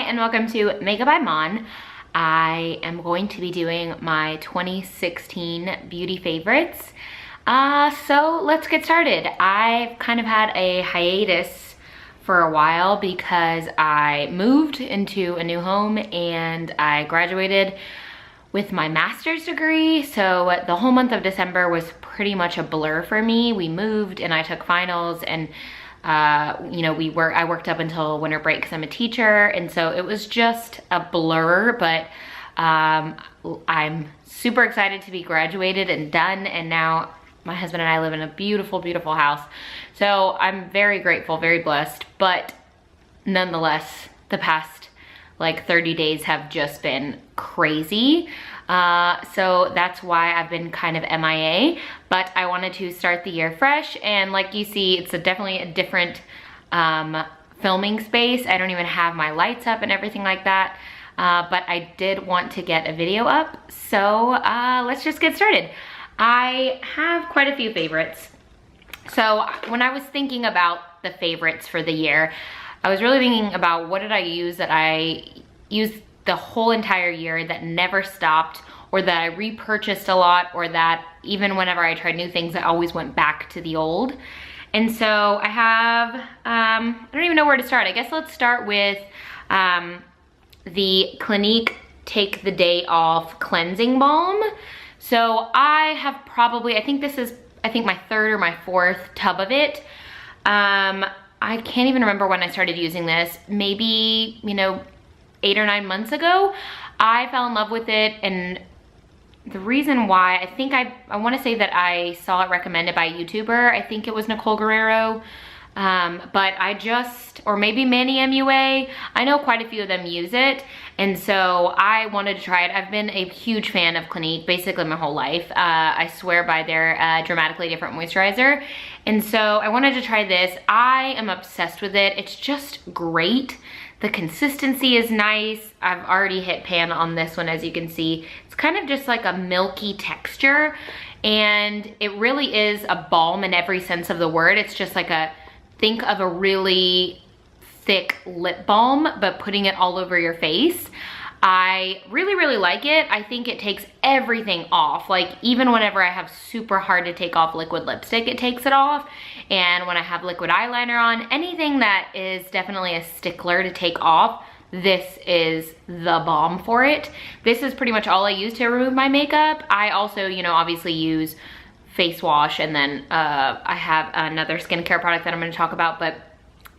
and welcome to Makeup by Mon. I am going to be doing my 2016 beauty favorites. So let's get started. I've kind of had a hiatus for a while because I moved into a new home and I graduated with my master's degree. So the whole month of December was pretty much a blur for me. We moved and I took finals and you know, I worked up until winter break because I'm a teacher, and so it was just a blur, but I'm super excited to be graduated and done, and now my husband and I live in a beautiful, beautiful house. So I'm very grateful, very blessed, but nonetheless, the past like 30 days have just been crazy. So that's why I've been kind of MIA, but I wanted to start the year fresh, and like you see, it's definitely a different filming space. I don't even have my lights up and everything like that, but I did want to get a video up, so let's just get started. I have quite a few favorites. So when I was thinking about the favorites for the year, I was really thinking about what did I use that I used the whole entire year that never stopped, or that I repurchased a lot, or that even whenever I tried new things, I always went back to the old. And so I have, I don't even know where to start. I guess let's start with the Clinique Take the Day Off Cleansing Balm. So I have probably, I think this is, my third or my fourth tub of it. I can't even remember when I started using this. Maybe, you know, 8 or 9 months ago. I fell in love with it, and the reason why, I think I want to say that I saw it recommended by a YouTuber. I think it was Nicole Guerrero, but I just, or maybe Manny MUA, I know quite a few of them use it, and so I wanted to try it. I've been a huge fan of Clinique basically my whole life. I swear by their Dramatically Different moisturizer, and so I wanted to try this. I am obsessed with it. It's just great. The consistency is nice. I've already hit pan on this one, as you can see. It's kind of just like a milky texture, and it really is a balm in every sense of the word. It's just like think of a really thick lip balm, but putting it all over your face. I really, really like it. I think it takes everything off. Like, even whenever I have super hard to take off liquid lipstick, it takes it off. And when I have liquid eyeliner on, anything that is definitely a stickler to take off, this is the balm for it. This is pretty much all I use to remove my makeup. I also, you know, obviously use face wash, and then I have another skincare product that I'm gonna talk about, but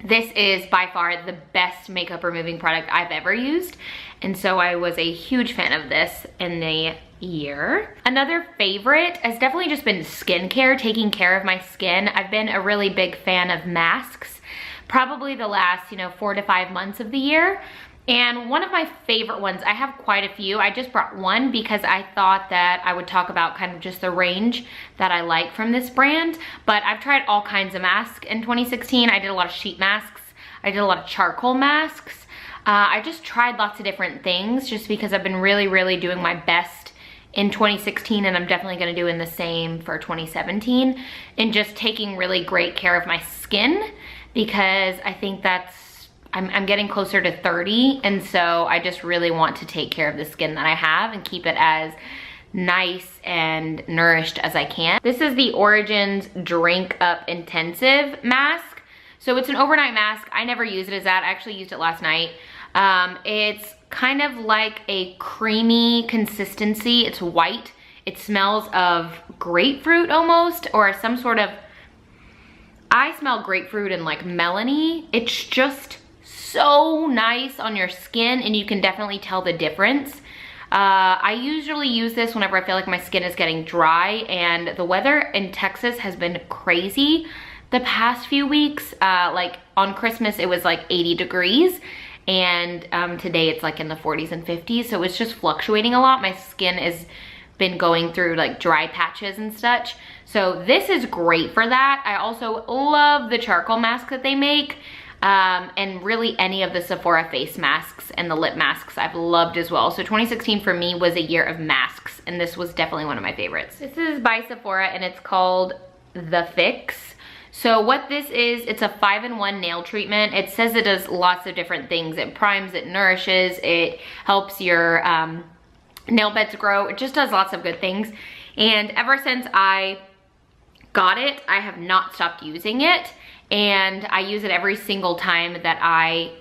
this is by far the best makeup removing product I've ever used. And so I was a huge fan of this in the year. Another favorite has definitely just been skincare, taking care of my skin. I've been a really big fan of masks, probably the last, you know, 4 to 5 months of the year. And one of my favorite ones, I have quite a few. I just brought one because I thought that I would talk about kind of just the range that I like from this brand. But I've tried all kinds of masks in 2016. I did a lot of sheet masks. I did a lot of charcoal masks. I just tried lots of different things just because I've been really, really doing my best in 2016, and I'm definitely gonna do in the same for 2017, and just taking really great care of my skin, because I think that's, I'm getting closer to 30, and so I just really want to take care of the skin that I have and keep it as nice and nourished as I can. This is the Origins Drink Up Intensive Mask. So it's an overnight mask. I never use it as that. I actually used it last night. It's kind of like a creamy consistency. It's white. It smells of grapefruit almost, or some sort of, I smell grapefruit and like melony. It's just so nice on your skin, and you can definitely tell the difference. I usually use this whenever I feel like my skin is getting dry, and the weather in Texas has been crazy the past few weeks. Like on Christmas it was like 80 degrees, and today it's like in the 40s and 50s, so it's just fluctuating a lot. My skin has been going through like dry patches and such, so this is great for that. I also love the charcoal mask that they make, and really any of the Sephora face masks and the lip masks I've loved as well. So 2016 for me was a year of masks, and this was definitely one of my favorites. This is by Sephora, and it's called The Fix. So what this is, it's a 5-in-1 nail treatment. It says it does lots of different things. It primes, it nourishes, it helps your nail beds grow. It just does lots of good things. And ever since I got it, I have not stopped using it. And I use it every single time that I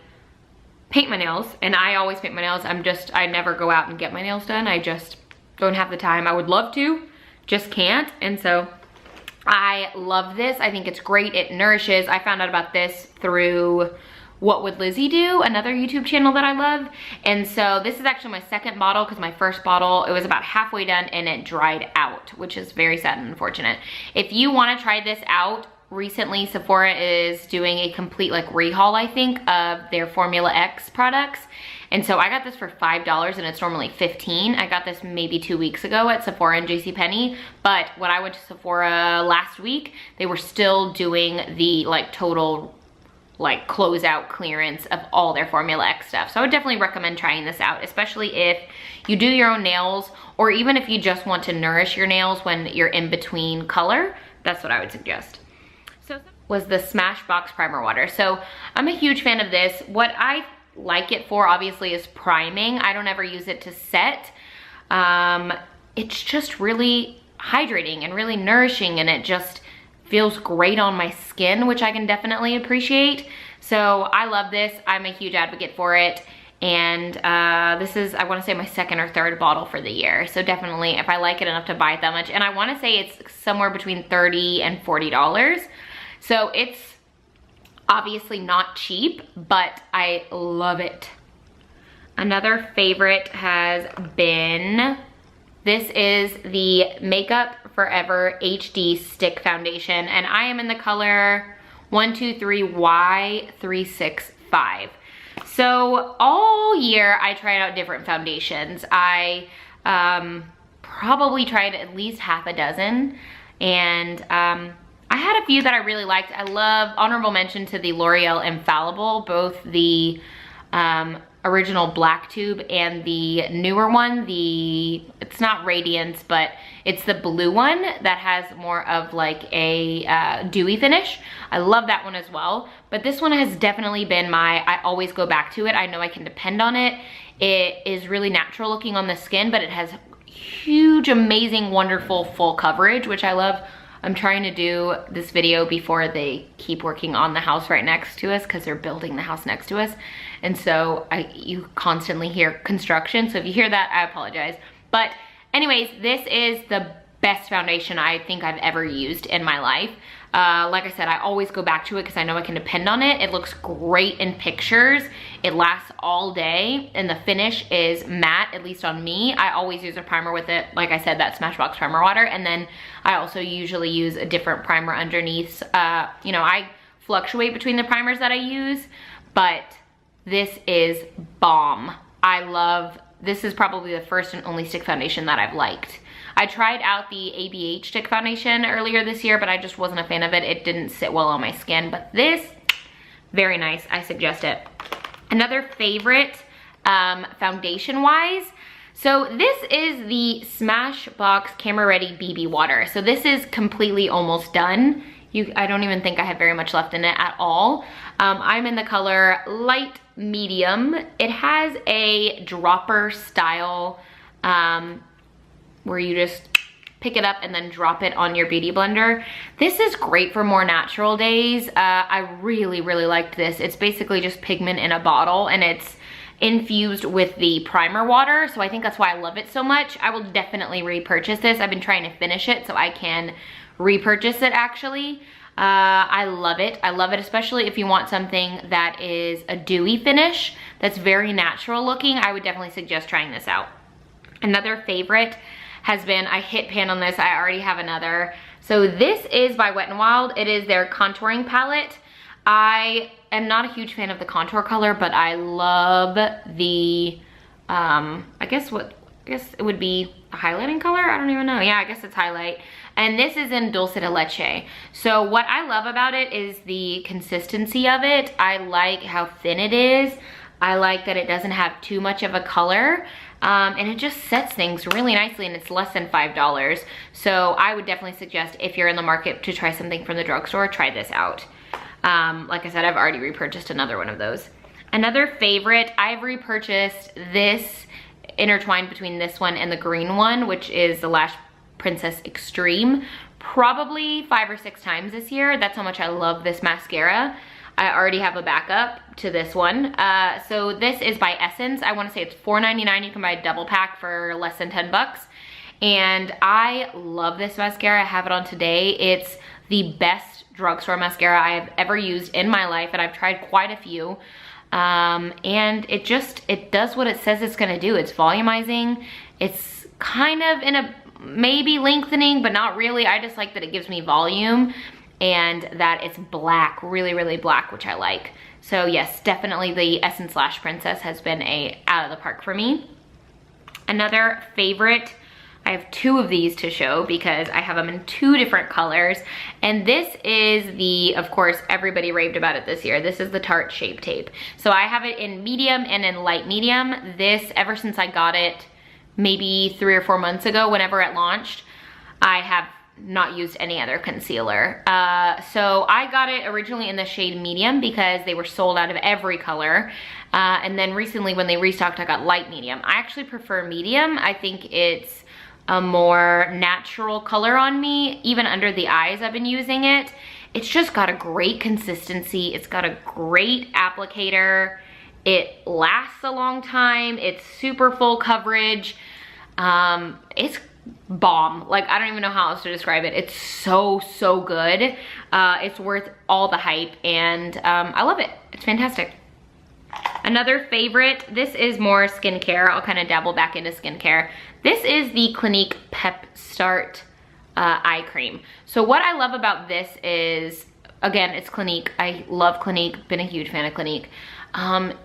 paint my nails. And I always paint my nails. I never go out and get my nails done. I just don't have the time. I would love to, just can't. And so I love this. I think it's great. It nourishes. I found out about this through What Would Lizzie Do, another YouTube channel that I love. And so this is actually my second bottle, because my first bottle, it was about halfway done and it dried out, which is very sad and unfortunate. If you want to try this out, recently Sephora is doing a complete like rehaul, I think, of their Formula X products. And so I got this for $5 and it's normally $15. I got this maybe 2 weeks ago at Sephora and JCPenney. But when I went to Sephora last week, they were still doing the like total like closeout clearance of all their Formula X stuff. So I would definitely recommend trying this out, especially if you do your own nails, or even if you just want to nourish your nails when you're in between color. That's what I would suggest. So was the Smashbox primer water. So I'm a huge fan of this. What I like it for obviously is priming. I don't ever use it to set. It's just really hydrating and really nourishing, and it just feels great on my skin, which I can definitely appreciate. So I love this. I'm a huge advocate for it. And this is, I want to say, my second or third bottle for the year. So definitely, if I like it enough to buy it that much, and I want to say it's somewhere between $30 and $40. So it's obviously not cheap, but I love it. Another favorite has been, this is the Makeup Forever HD Stick Foundation, and I am in the color 123Y365. So all year I tried out different foundations. I probably tried at least half a dozen, and I had a few that I really liked. I love, honorable mention to the L'Oreal Infallible, both the original black tube and the newer one, it's not Radiance, but it's the blue one that has more of like a dewy finish. I love that one as well. But this one has definitely been I always go back to it. I know I can depend on it. It is really natural looking on the skin, but it has huge, amazing, wonderful full coverage, which I love. I'm trying to do this video before they keep working on the house right next to us, because they're building the house next to us. And so you constantly hear construction. So if you hear that, I apologize. But anyways, this is the best foundation I think I've ever used in my life. Like I said, I always go back to it because I know I can depend on it. It looks great in pictures. It lasts all day, and the finish is matte, at least on me. I always use a primer with it. Like I said, that Smashbox primer water. And then I also usually use a different primer underneath. You know, I fluctuate between the primers that I use, but this is bomb. This is probably the first and only stick foundation that I've liked. I tried out the ABH stick foundation earlier this year, but I just wasn't a fan of it. It didn't sit well on my skin, but this, very nice. I suggest it. Another favorite foundation wise, so this is the Smashbox Camera Ready BB Water. So this is completely almost done. I don't even think I have very much left in it at all. I'm in the color light medium. It has a dropper style where you just pick it up and then drop it on your beauty blender. This is great for more natural days. I really, really liked this. It's basically just pigment in a bottle, and it's infused with the primer water, so I think that's why I love it so much. I will definitely repurchase this. I've been trying to finish it so I can repurchase it actually. I love it. I love it, especially if you want something that is a dewy finish that's very natural looking. I would definitely suggest trying this out. Another favorite has been, I hit pan on this, I already have another. So this is by Wet n Wild. It is their contouring palette. I am not a huge fan of the contour color, but I love the, I guess it would be a highlighting color? I don't even know. Yeah, I guess it's highlight. And this is in Dulce de Leche. So what I love about it is the consistency of it. I like how thin it is. I like that it doesn't have too much of a color, and it just sets things really nicely, and it's less than $5. So I would definitely suggest, if you're in the market to try something from the drugstore, try this out. Like I said, I've already repurchased another one of those. Another favorite, I've repurchased this intertwined between this one and the green one, which is the Lash Princess Extreme, probably 5 or 6 times this year. That's how much I love this mascara. I already have a backup to this one. So this is by Essence. I wanna say it's $4.99. You can buy a double pack for less than 10 bucks. And I love this mascara. I have it on today. It's the best drugstore mascara I have ever used in my life, and I've tried quite a few. And it does what it says it's gonna do. It's volumizing. It's kind of in a maybe lengthening, but not really. I just like that it gives me volume, and that it's black, really, really black, which I like. So yes, definitely the Essence Lash Princess has been out of the park for me. Another favorite, I have 2 of these to show because I have them in 2 different colors. And this is of course, everybody raved about it this year. This is the Tarte Shape Tape. So I have it in medium and in light medium. This, ever since I got it, maybe 3 or 4 months ago, whenever it launched, I have not used any other concealer. So I got it originally in the shade medium because they were sold out of every color. And then recently when they restocked, I got light medium. I actually prefer medium. I think it's a more natural color on me. Even under the eyes, I've been using it. It's just got a great consistency. It's got a great applicator. It lasts a long time. It's super full coverage. It's bomb. Like, I don't even know how else to describe it. It's so, so good. It's worth all the hype, and I love it. It's fantastic. Another favorite, this is more skincare. I'll kind of dabble back into skincare. This is the Clinique Pep Start eye cream. So what I love about this is, again, it's Clinique. I love Clinique, been a huge fan of Clinique.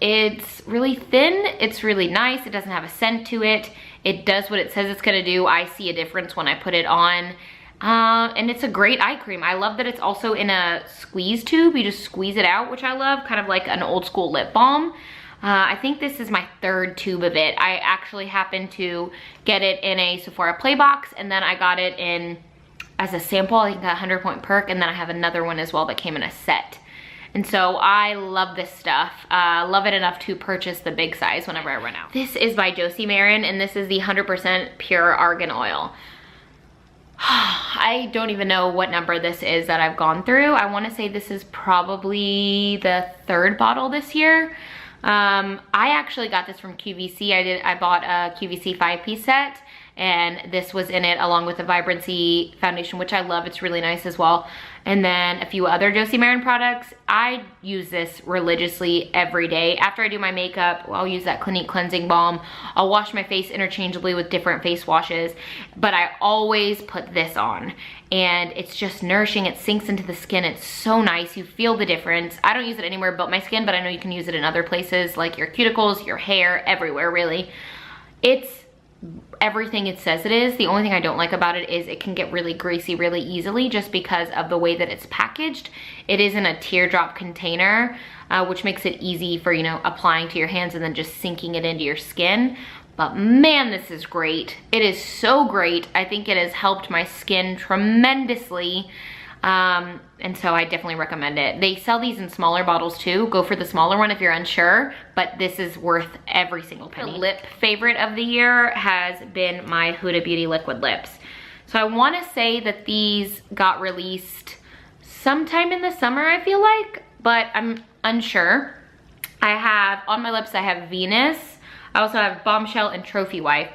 It's really thin, it's really nice, it doesn't have a scent to it. It does what it says it's gonna do. I see a difference when I put it on. And it's a great eye cream. I love that it's also in a squeeze tube. You just squeeze it out, which I love, kind of like an old school lip balm. I think this is my 3rd tube of it. I actually happened to get it in a Sephora Play box, and then I got it in as a sample, I think a 100 point perk, and then I have another one as well that came in a set. And so I love this stuff. Love it enough to purchase the big size whenever I run out. This is by Jacyin, and this is the 100% pure argan oil. I don't even know what number this is that I've gone through. I wanna say this is probably the 3rd bottle this year. I actually got this from QVC. I bought a QVC 5-piece set, and this was in it along with the Vibrancy foundation, which I love. It's really nice as well. And then a few other Jacyin products. I use this religiously every day. After I do my makeup, I'll use that Clinique cleansing balm. I'll wash my face interchangeably with different face washes, but I always put this on. And it's just nourishing, it sinks into the skin, it's so nice, you feel the difference. I don't use it anywhere but my skin, but I know you can use it in other places, like your cuticles, your hair, everywhere really. It's everything it says it is. The only thing I don't like about it is it can get really greasy really easily just because of the way that it's packaged. It is in a teardrop container, which makes it easy for, you know, applying to your hands and then just sinking it into your skin. But man, this is great. It is so great. I think it has helped my skin tremendously. And so I definitely recommend it. They sell these in smaller bottles too. Go for the smaller one if you're unsure, but this is worth every single penny. The lip favorite of the year has been my Huda Beauty Liquid Lips. So I wanna say that these got released sometime in the summer, I feel like, but I'm unsure. I have, on my lips, I have Venus. I also have Bombshell and Trophy Wife.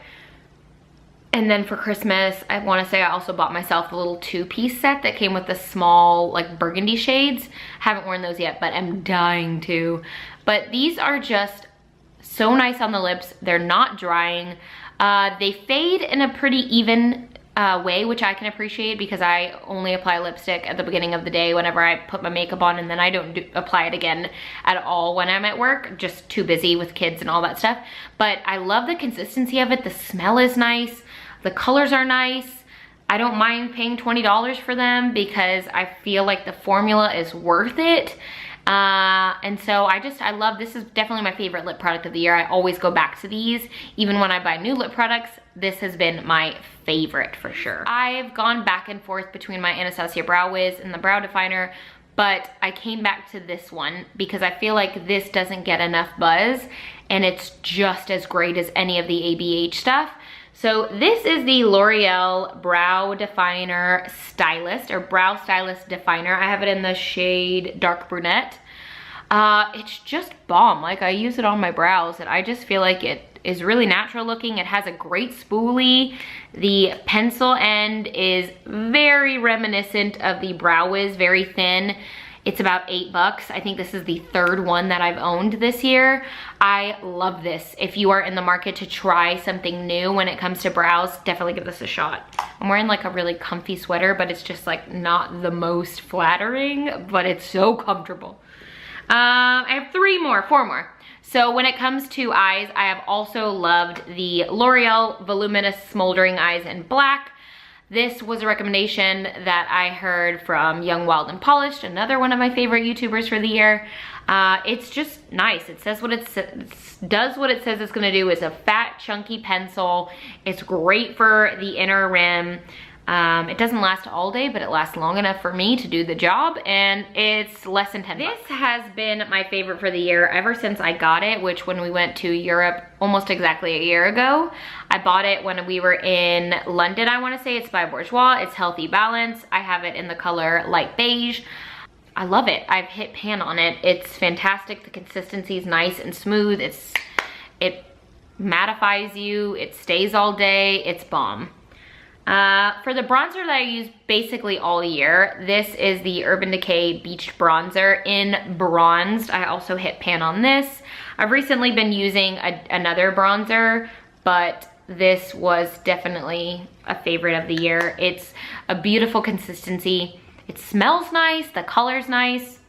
And then for Christmas, I wanna say I also bought myself a little 2-piece set that came with the small like burgundy shades. Haven't worn those yet, but I'm dying to. But these are just so nice on the lips. They're not drying. They fade in a pretty even way, which I can appreciate because I only apply lipstick at the beginning of the day whenever I put my makeup on, and then I don't apply it again at all when I'm at work, just too busy with kids and all that stuff. But I love the consistency of it. The smell is nice. The colors are nice. I don't mind paying $20 for them because I feel like the formula is worth it. And so I love, this is definitely my favorite lip product of the year. I always go back to these. Even when I buy new lip products, this has been my favorite for sure. I've gone back and forth between my Anastasia Brow Wiz and the Brow Definer, but I came back to this one because I feel like this doesn't get enough buzz and it's just as great as any of the ABH stuff. So this is the L'Oreal Brow Definer Stylist, or Brow Stylist Definer. I have it in the shade Dark Brunette. It's just bomb. Like, I use it on my brows and I just feel like it is really natural looking. It has a great spoolie. The pencil end is very reminiscent of the Brow Wiz, very thin. It's about $8. I think this is the third one that I've owned this year. I love this. If you are in the market to try something new when it comes to brows, definitely give this a shot. I'm wearing like a really comfy sweater, but it's just like not the most flattering, but it's so comfortable. I have four more. So when it comes to eyes, I have also loved the L'Oreal Voluminous Smoldering Eyes in Black. This was a recommendation that I heard from Young, Wild, and Polished, another one of my favorite YouTubers for the year. It's just nice. It says what it does what it says it's gonna do. It's a fat, chunky pencil. It's great for the inner rim. It doesn't last all day, but it lasts long enough for me to do the job, and it's less than $10. This has been my favorite for the year ever since I got it, which when we went to Europe almost exactly a year ago. I bought it when we were in London, I wanna say. It's by Bourjois. It's Healthy Balance. I have it in the color light beige. I love it. I've hit pan on it. It's fantastic. The consistency is nice and smooth. It mattifies you. It stays all day. It's bomb. For the bronzer that I use basically all year, this is the Urban Decay Beached Bronzer in Bronzed. I also hit pan on this. I've recently been using another bronzer, but this was definitely a favorite of the year. It's a beautiful consistency. It smells nice, the color's nice.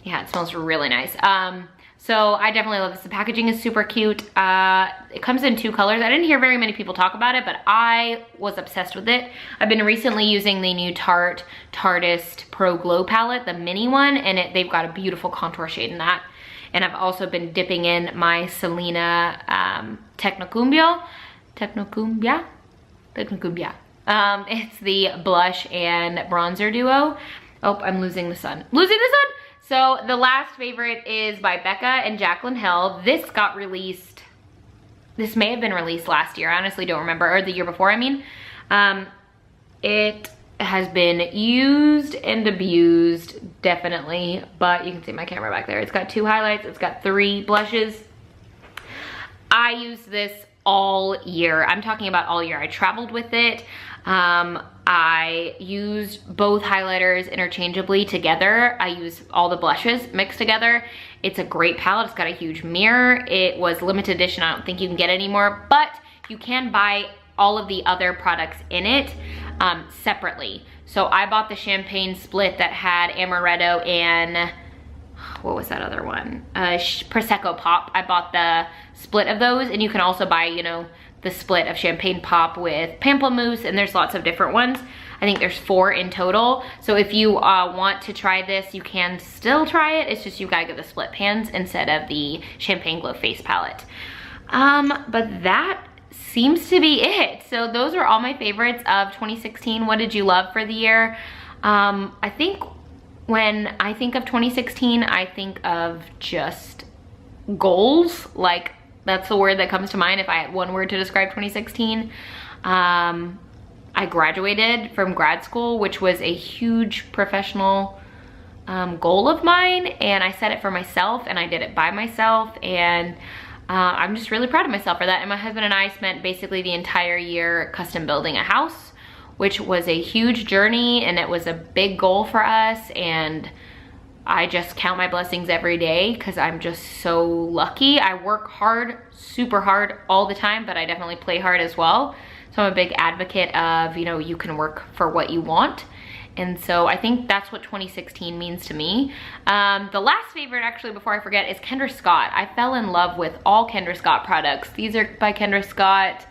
Yeah, it smells really nice. So I definitely love this. The packaging is super cute. It comes in 2 colors. I didn't hear very many people talk about it, but I was obsessed with it. I've been recently using the new Tarteist Pro Glow palette, the mini one, and they've got a beautiful contour shade in that. And I've also been dipping in my Selena Tecnocumbia. It's the blush and bronzer duo. Oh, I'm losing the sun. So the last favorite is by Becca and Jaclyn Hill. This got released, this may have been released last year. I honestly don't remember, or the year before, I mean. It has been used and abused, definitely, but you can see my camera back there. It's got 2 highlights, it's got 3 blushes. I use this all year. I'm talking about all year. I traveled with it. I used both highlighters interchangeably together. I use all the blushes mixed together. It's a great palette. It's got a huge mirror. It was limited edition. I don't think you can get any more, but you can buy all of the other products in it separately. So I bought the champagne split that had amaretto and what was that other one? Prosecco Pop. I bought the split of those, and you can also buy, you know, the split of Champagne Pop with Pamplemousse, and there's lots of different ones. I think there's 4 in total. So if you want to try this, you can still try it. It's just you gotta get the split pans instead of the Champagne Glow Face Palette. But that seems to be it. So those are all my favorites of 2016. What did you love for the year? I think when I think of 2016, I think of just goals. Like, that's the word that comes to mind if I had one word to describe 2016. I graduated from grad school, which was a huge professional goal of mine, and I set it for myself and I did it by myself, and I'm just really proud of myself for that. And my husband and I spent basically the entire year custom building a house, which was a huge journey, and it was a big goal for us, and I just count my blessings every day because I'm just so lucky. I work hard, super hard all the time, but I definitely play hard as well. So I'm a big advocate of, you know, you can work for what you want. And so I think that's what 2016 means to me. The last favorite, actually, before I forget, is Kendra Scott. I fell in love with all Kendra Scott products. These are by Kendra Scott.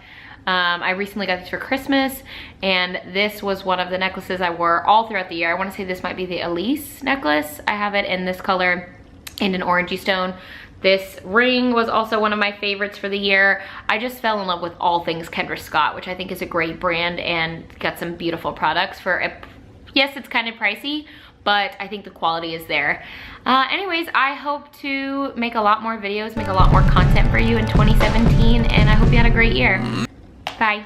I recently got these for Christmas, and this was one of the necklaces I wore all throughout the year. I want to say this might be the Elise necklace. I have it in this color and an orangey stone. This ring was also one of my favorites for the year. I just fell in love with all things Kendra Scott, which I think is a great brand and got some beautiful products for a, yes, it's kind of pricey, but I think the quality is there. Anyways, I hope to make a lot more videos, make a lot more content for you in 2017, and I hope you had a great year. Bye.